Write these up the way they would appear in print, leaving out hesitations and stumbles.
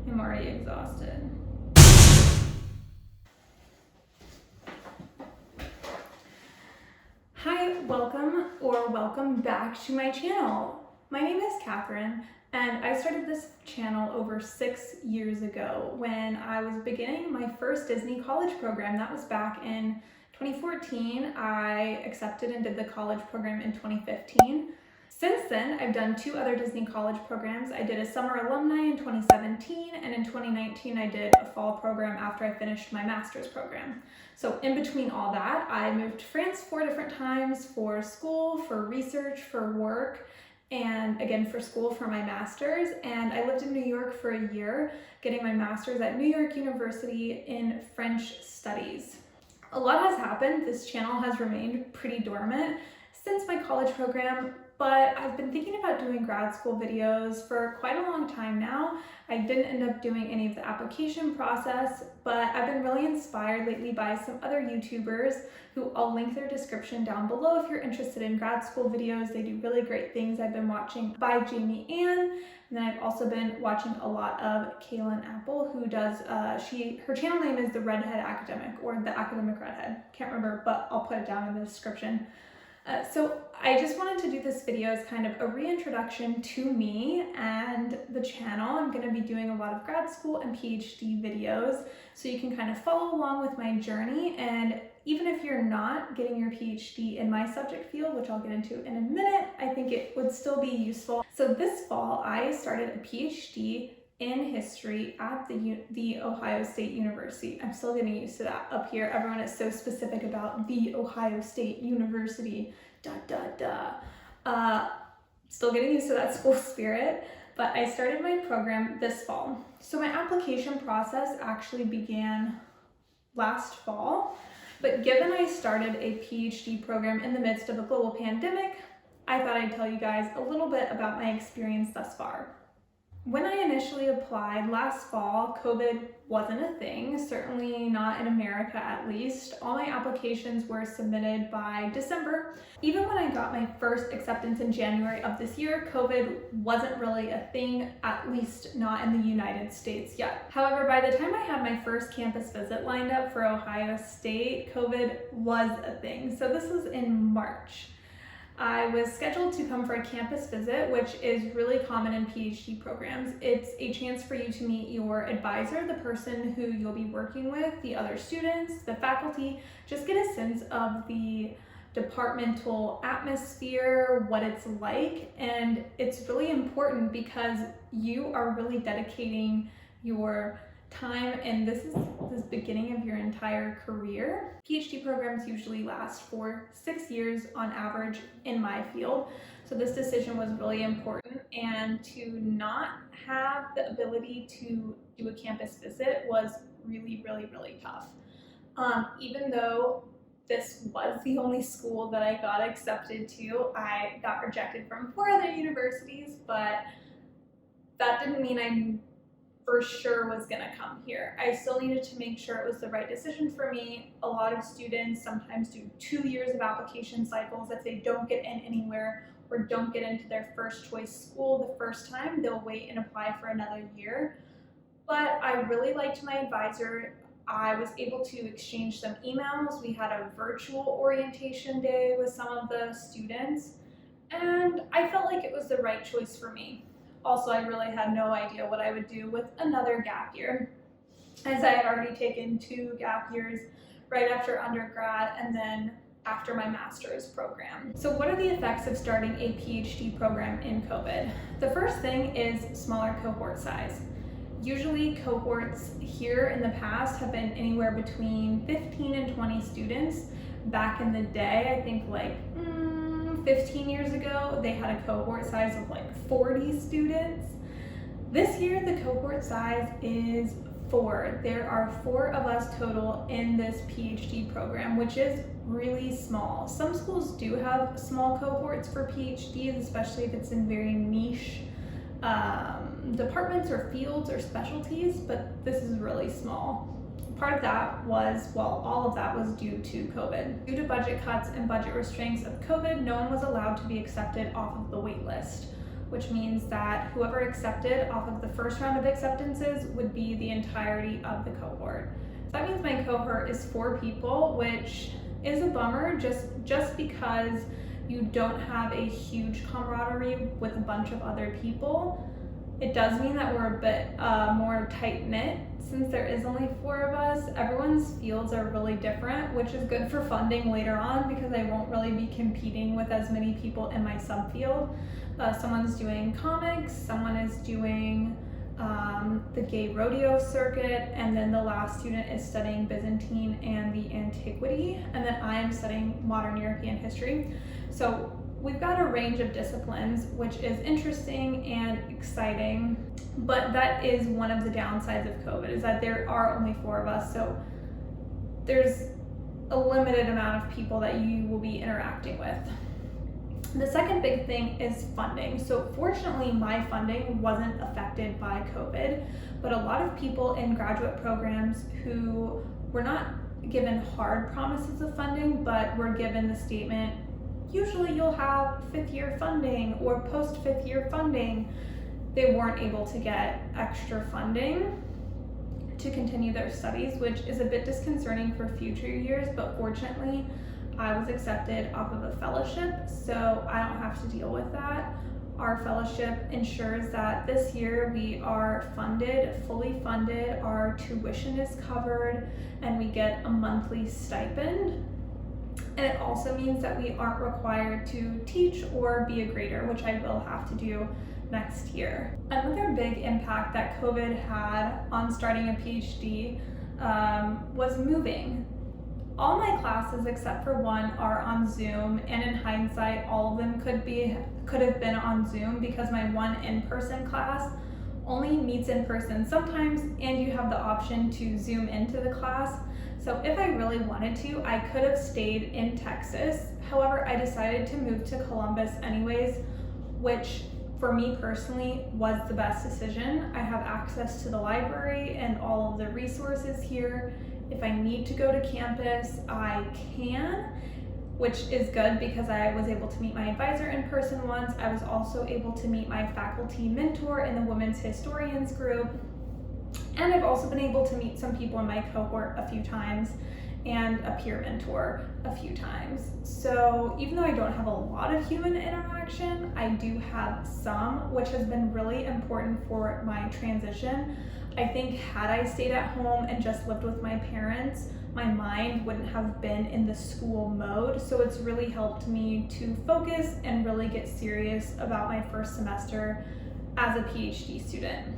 I'm already exhausted. Hi, welcome back to my channel. My name is Catherine, and I started this channel over 6 years ago when I was beginning my first Disney college program. That was back in 2014. I accepted and did the college program in 2015. Since then, I've done 2 other Disney college programs. I did a summer alumni in 2017, and in 2019 I did a fall program after I finished my master's program. So in between all that, I moved to France 4 different times for school, for research, for work, and again for school for my master's. And I lived in New York for a year, getting my master's at New York University in French studies. A lot has happened. This channel has remained pretty dormant since my college program, but I've been thinking about doing grad school videos for quite a long time now. I didn't end up doing any of the application process, but I've been really inspired lately by some other YouTubers who I'll link their description down below if you're interested in grad school videos. They do really great things. I've been watching by Jamie Ann, and then I've also been watching a lot of Kaylin Apple, who does, her channel name is The Redhead Academic, or The Academic Redhead. Can't remember, but I'll put it down in the description. So I just wanted to do this video as kind of a reintroduction to me and the channel. I'm going to be doing a lot of grad school and PhD videos, so you can kind of follow along with my journey. And even if you're not getting your PhD in my subject field, which I'll get into in a minute, I think it would still be useful. So this fall, I started a PhD in history at the Ohio State University. I'm still getting used to that up here. Everyone is so specific about the Ohio State University, still getting used to that school spirit, but I started my program this fall. So my application process actually began last fall, but given I started a PhD program in the midst of a global pandemic, I thought I'd tell you guys a little bit about my experience thus far. When I initially applied last fall, COVID wasn't a thing, certainly not in America at least. All my applications were submitted by December. Even when I got my first acceptance in January of this year, COVID wasn't really a thing, at least not in the United States yet. However, by the time I had my first campus visit lined up for Ohio State, COVID was a thing. So this was in March. I was scheduled to come for a campus visit, which is really common in PhD programs. It's a chance for you to meet your advisor, the person who you'll be working with, the other students, the faculty, just get a sense of the departmental atmosphere, what it's like. And it's really important because you are really dedicating your time, and this is the beginning of your entire career. PhD programs usually last for 6 years on average in my field, so this decision was really important, and to not have the ability to do a campus visit was really tough. Even though this was the only school that I got accepted to, I got rejected from 4 other universities, but that didn't mean I for sure was gonna come here. I still needed to make sure it was the right decision for me. A lot of students sometimes do 2 years of application cycles. If they don't get in anywhere or don't get into their first choice school the first time, they'll wait and apply for another year. But I really liked my advisor. I was able to exchange some emails. We had a virtual orientation day with some of the students, and I felt like it was the right choice for me. Also, I really had no idea what I would do with another gap year, as I had already taken 2 gap years right after undergrad and then after my master's program. So what are the effects of starting a PhD program in COVID? The first thing is smaller cohort size. Usually cohorts here in the past have been anywhere between 15 and 20 students. Back in the day, I think like 15 years ago, they had a cohort size of like 40 students. This year, the cohort size is 4. There are 4 of us total in this PhD program, which is really small. Some schools do have small cohorts for PhDs, especially if it's in very niche departments or fields or specialties, but this is really small. Part of that was, well, all of that was due to COVID. Due to budget cuts and budget restraints of COVID, no one was allowed to be accepted off of the wait list, which means that whoever accepted off of the first round of acceptances would be the entirety of the cohort. So that means my cohort is 4 people, which is a bummer just because you don't have a huge camaraderie with a bunch of other people. It does mean that we're a bit more tight-knit since there is only 4 of us. Everyone's fields are really different, which is good for funding later on because I won't really be competing with as many people in my subfield. Someone's doing comics, someone is doing the gay rodeo circuit, and then the last student is studying Byzantine and the antiquity, and then I am studying modern European history. So we've got a range of disciplines, which is interesting and exciting, but that is one of the downsides of COVID, is that there are only 4 of us, so there's a limited amount of people that you will be interacting with. The second big thing is funding. So fortunately, my funding wasn't affected by COVID, but a lot of people in graduate programs who were not given hard promises of funding, but were given the statement, usually you'll have 5th year funding or post 5th year funding, they weren't able to get extra funding to continue their studies, which is a bit disconcerting for future years, but fortunately, I was accepted off of a fellowship, so I don't have to deal with that. Our fellowship ensures that this year we are funded, fully funded, our tuition is covered, and we get a monthly stipend. And it also means that we aren't required to teach or be a grader, which I will have to do next year. Another big impact that COVID had on starting a PhD was moving. All my classes except for one are on Zoom, and in hindsight, all of them could have been on Zoom because my one in-person class only meets in person sometimes, and you have the option to Zoom into the class. So if I really wanted to, I could have stayed in Texas. However, I decided to move to Columbus anyways, which for me personally was the best decision. I have access to the library and all of the resources here. If I need to go to campus, I can, which is good because I was able to meet my advisor in person once. I was also able to meet my faculty mentor in the Women's Historians group. And I've also been able to meet some people in my cohort a few times and a peer mentor a few times. So even though I don't have a lot of human interaction, I do have some, which has been really important for my transition. I think had I stayed at home and just lived with my parents, my mind wouldn't have been in the school mode. So it's really helped me to focus and really get serious about my first semester as a PhD student.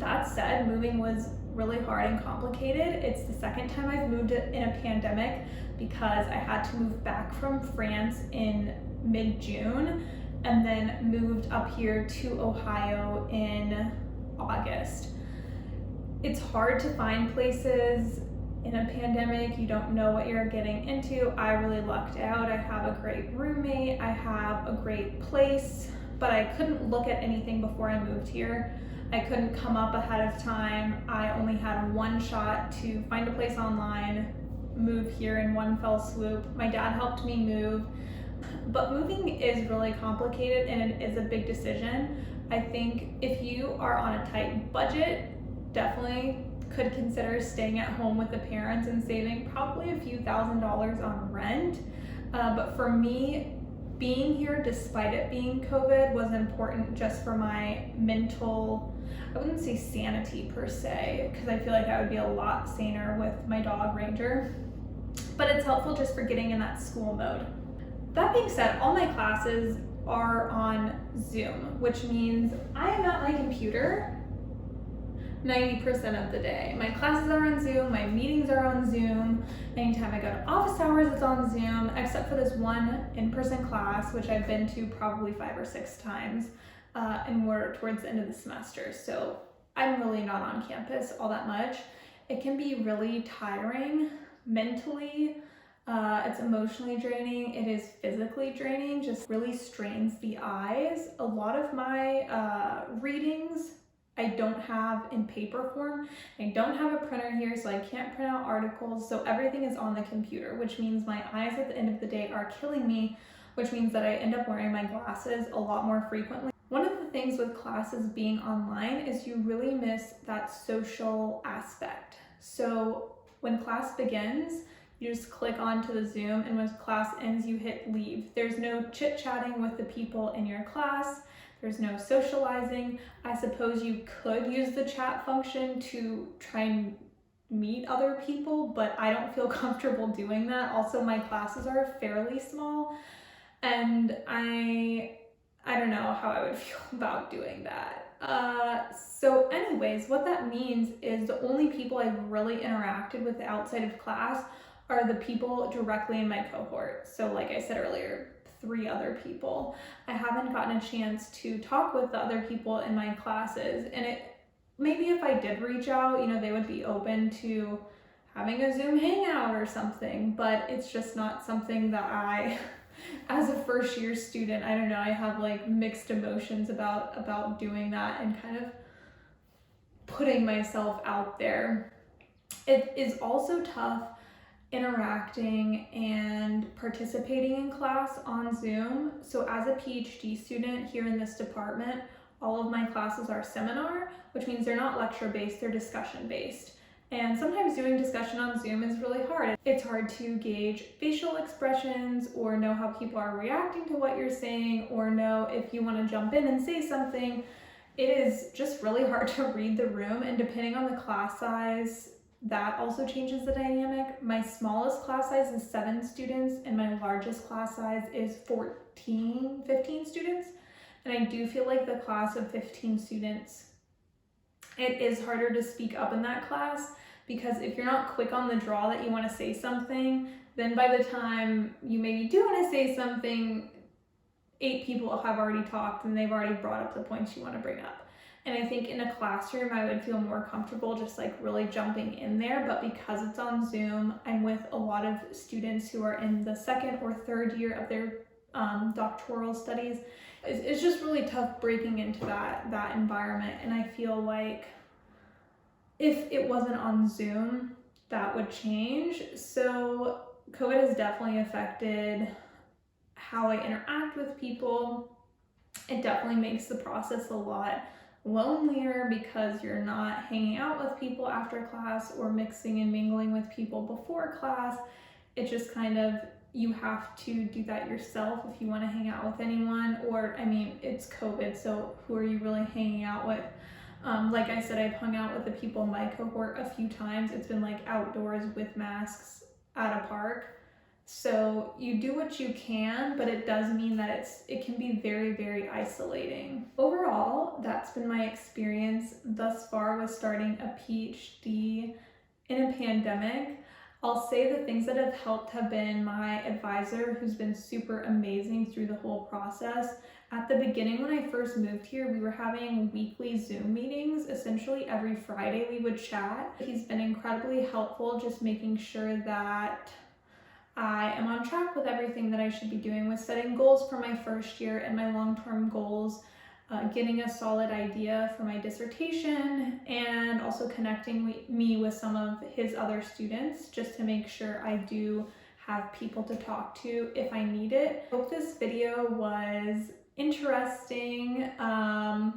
That said, moving was really hard and complicated. It's the second time I've moved in a pandemic because I had to move back from France in mid-June and then moved up here to Ohio in August. It's hard to find places in a pandemic. You don't know what you're getting into. I really lucked out. I have a great roommate. I have a great place, but I couldn't look at anything before I moved here. I couldn't come up ahead of time. I only had one shot to find a place online, move here in one fell swoop. My dad helped me move, but moving is really complicated and it is a big decision. I think if you are on a tight budget, definitely could consider staying at home with the parents and saving probably a few $1,000s on rent. But for me, being here despite it being COVID was important just for my mental, I wouldn't say sanity per se, because I feel like I would be a lot saner with my dog Ranger, but it's helpful just for getting in that school mode. That being said, all my classes are on Zoom, which means I am at my computer 90% of the day. My classes are on Zoom, my meetings are on Zoom. Anytime I go to office hours, it's on Zoom, except for this one in-person class, which I've been to probably 5 or 6 times, and we're towards the end of the semester. So I'm really not on campus all that much. It can be really tiring mentally. It's emotionally draining. It is physically draining, just really strains the eyes. A lot of my readings I don't have in paper form. I don't have a printer here, so I can't print out articles. So everything is on the computer, which means my eyes at the end of the day are killing me, which means that I end up wearing my glasses a lot more frequently. One of things with classes being online is you really miss that social aspect. So when class begins, you just click onto the Zoom, and when class ends, you hit leave. There's no chit-chatting with the people in your class. There's no socializing. I suppose you could use the chat function to try and meet other people, but I don't feel comfortable doing that. Also, my classes are fairly small, and I don't know how I would feel about doing that. So anyways, what that means is the only people I've really interacted with outside of class are the people directly in my cohort. So like I said earlier, 3 other people. I haven't gotten a chance to talk with the other people in my classes, and maybe if I did reach out, they would be open to having a Zoom hangout or something, but it's just not something that I, as a first year student, I don't know, I have like mixed emotions about doing that and kind of putting myself out there. It is also tough interacting and participating in class on Zoom. So as a PhD student here in this department, all of my classes are seminar, which means they're not lecture-based, they're discussion-based. And sometimes doing discussion on Zoom is really hard. It's hard to gauge facial expressions or know how people are reacting to what you're saying, or know if you want to jump in and say something. It is just really hard to read the room, and depending on the class size, that also changes the dynamic. My smallest class size is 7 students, and my largest class size is 15 students. And I do feel like the class of 15 students, it is harder to speak up in that class, because if you're not quick on the draw that you want to say something, then by the time you maybe do want to say something, 8 people have already talked and they've already brought up the points you want to bring up. And I think in a classroom, I would feel more comfortable just like really jumping in there. But because it's on Zoom, I'm with a lot of students who are in the 2nd or 3rd year of their doctoral studies. It's just really tough breaking into that environment. And I feel like if it wasn't on Zoom, that would change. So COVID has definitely affected how I interact with people. It definitely makes the process a lot lonelier because you're not hanging out with people after class or mixing and mingling with people before class. It just kind of, you have to do that yourself if you want to hang out with anyone, or it's COVID, so who are you really hanging out with? Like I said, I've hung out with the people in my cohort a few times. It's been like outdoors with masks at a park. So you do what you can, but it does mean that it can be very, very isolating. Overall, that's been my experience thus far with starting a PhD in a pandemic. I'll say the things that have helped have been my advisor, who's been super amazing through the whole process. At the beginning, when I first moved here, we were having weekly Zoom meetings. Essentially every Friday we would chat. He's been incredibly helpful, just making sure that I am on track with everything that I should be doing, with setting goals for my first year and my long-term goals, getting a solid idea for my dissertation, and also connecting me with some of his other students just to make sure I do have people to talk to if I need it. I hope this video was interesting. I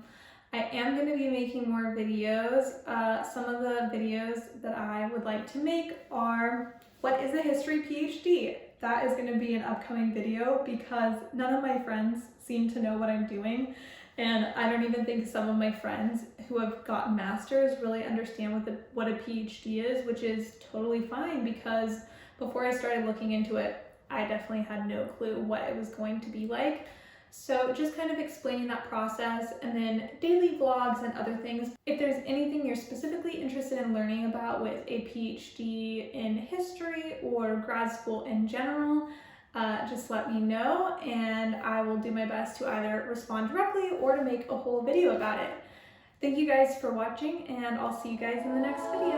am going to be making more videos. Some of the videos that I would like to make are, what is a history PhD? That is going to be an upcoming video because none of my friends seem to know what I'm doing. And I don't even think some of my friends who have gotten masters really understand what a PhD is, which is totally fine, because before I started looking into it, I definitely had no clue what it was going to be like. So just kind of explaining that process, and then daily vlogs and other things. If there's anything you're specifically interested in learning about with a PhD in history or grad school in general, just let me know, and I will do my best to either respond directly or to make a whole video about it. Thank you guys for watching, and I'll see you guys in the next video.